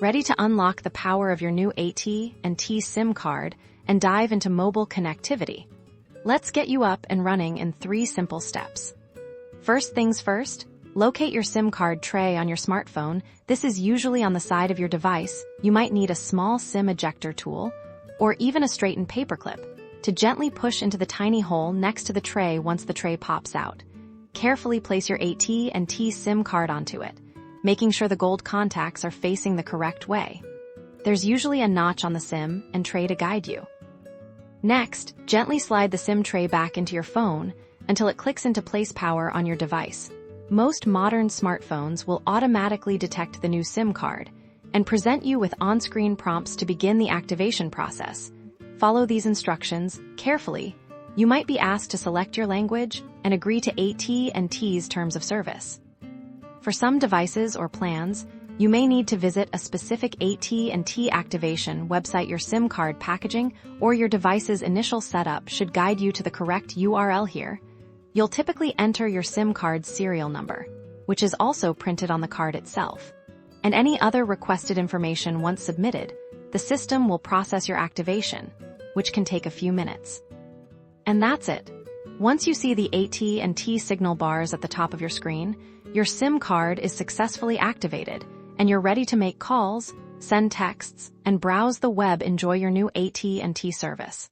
Ready to unlock the power of your new AT&T SIM card and dive into mobile connectivity? Let's get you up and running in 3 simple steps. First things first, locate your SIM card tray on your smartphone. This is usually on the side of your device. You might need a small SIM ejector tool or even a straightened paperclip to gently push into the tiny hole next to the tray once the tray pops out. Carefully place your AT&T SIM card onto it, making sure the gold contacts are facing the correct way. There's usually a notch on the SIM and tray to guide you. Next, gently slide the SIM tray back into your phone until it clicks into place power on your device. Most modern smartphones will automatically detect the new SIM card and present you with on-screen prompts to begin the activation process. Follow these instructions carefully. You might be asked to select your language and agree to AT&T's terms of service. For some devices or plans, you may need to visit a specific AT&T activation website. Your SIM card packaging or your device's initial setup should guide you to the correct URL here. You'll typically enter your SIM card's serial number, which is also printed on the card itself, and any other requested information. Once submitted, the system will process your activation, which can take a few minutes. And that's it. Once you see the AT&T signal bars at the top of your screen, your SIM card is successfully activated, and you're ready to make calls, send texts, and browse the web. Enjoy your new AT&T service.